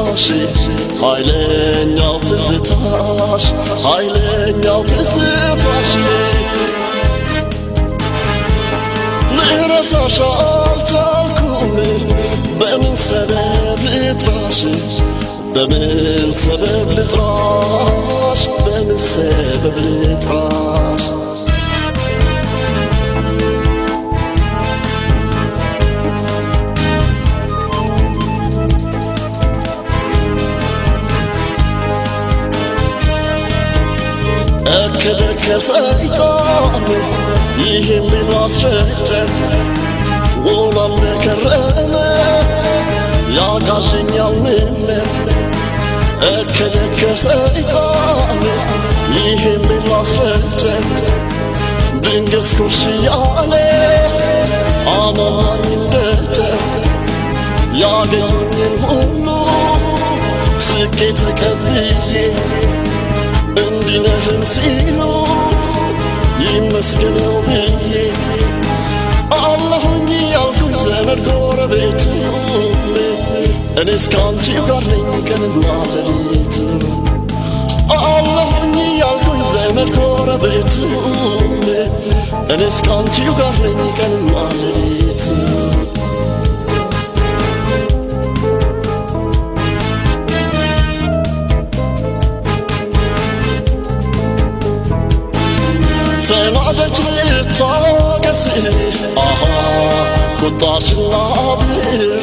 ትዝታሽ ኃይለኛው ትዝታሽ ኃይለኛው ትዝታሽ ልረሳሽ አልቻልኩም በምን ሰበብ ልጥራሽ በምን ሰበብ ልጥራሽ በምን ሰበብ ልጥራሽ أكلك سيطان يهم بالعصرة ولا مكرمة يا قاشن يا منة أكلك سيطان يهم بالعصرة دنجت كرسي عليه أنا ما ندته يا قلبي الهنو سكتك بيه بنهم سيلو يمسكنوا بيه اللهني يالكم زمر قربيتو أنس كانتي وقرنين كان المعليتو اللهني يالكم زمر قربيتو أنس كانتي وقرنين كان المعليتو تنعدت للطاقسي قطاش العبير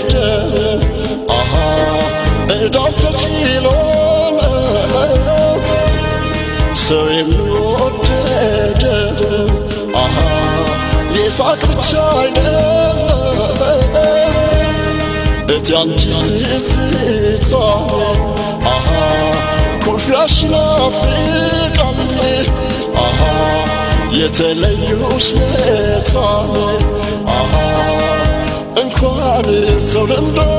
ادالت تشيلون سويم الودد يساك بتشاينا اتيانتي ستيتاني كوفياشنا في قلبي يتليو سلطاني انكوان سولندو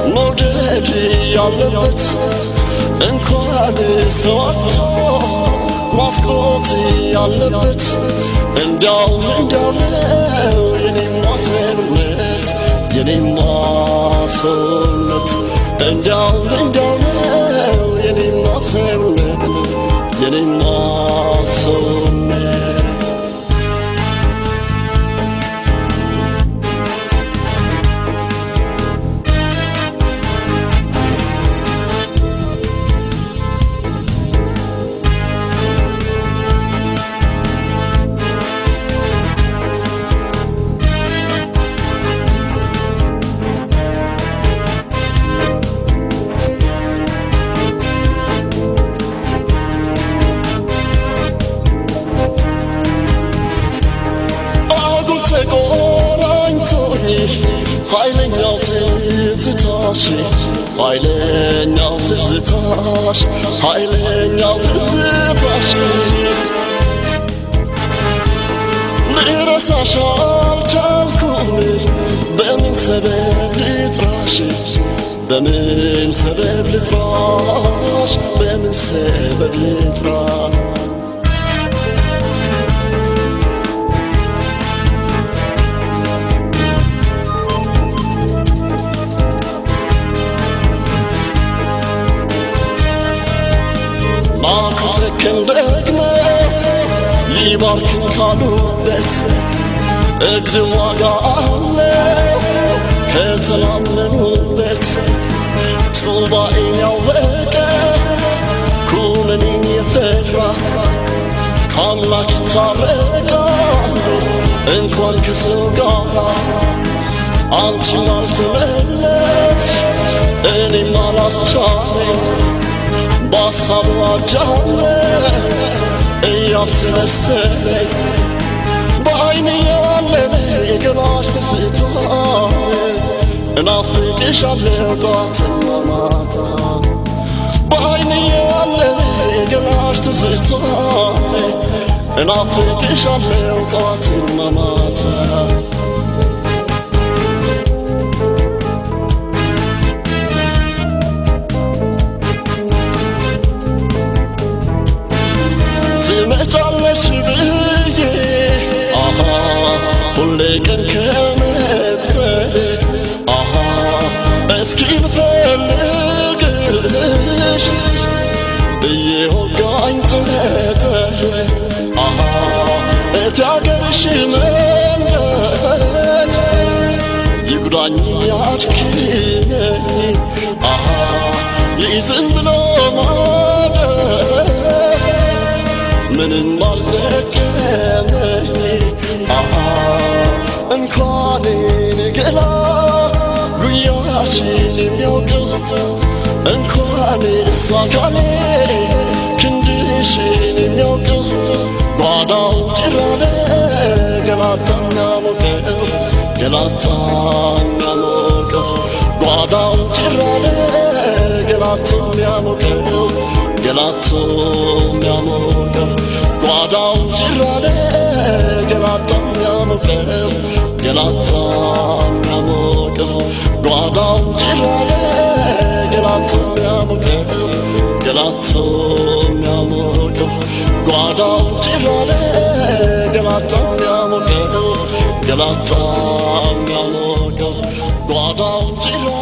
موددي يالبت انكوان سواتو مفقوتي يالبت انداو يني ماسرنت يني ماسرنت انداو يني ماسرنت يني ماسرنت ኃይለኛው ትዝታሽ ኃይለኛው ትዝታሽ ኃይለኛው ትዝታሽ ልረሳሽ አልቻልኩም በምን ሰበብ ልጥራሽ በምን ሰበብ ልጥራሽ በምን ሰበብ ልጥራሽ ማኩተከን ደግሞ ይባርክን ካሉበት እግዚእ ዋጋ አለው ከተላመኑበት ሱባኤን ያወቀ ኩነኔን የፈራ ከአምላክ ይታረቃል እንኳን ከሰው ጋር አንቺም አልተመለስሽ እኔም አላስቻለኝ باسم وجهه يفسلسلي بعيني علمي قلاش تسيطاني نافقش على ضعت المماتا بعيني علمي قلاش تسيطاني نافقش على ضعت المماتا مجالس بيه ولكن كمبتلي اسكي بفلق ልሽ እየወጋኝ ጠጠር እታገርሽ መንገድ ይጉዳኝ ያድክመኝ ይዝም ብሎ ማደር ምንም አልጠቀመኝ እንኳን ገላ ጉያሽን የሚያውቀው እንኳን ሳካኔ ክንድሽን የሚያውቀው ጓዳው ጭራለ ገላታኛ ሞቀው ገላታኛ ሞቀው ጓዳው ጭራለ ገላታኛ ሞቀው ገላታኛ ሞቀው ጓዳው ጭራለ ገላታኛ ሞቀው ገላታኛ ሞቀው ጓዳው ጭራለ ገላታኛ ሞቀው ገላታኛ ሞቀው ጓዳው ጭራለ ገላታኛ ሞቀው ገላታኛ ሞቀው ጓዳው ጭራለ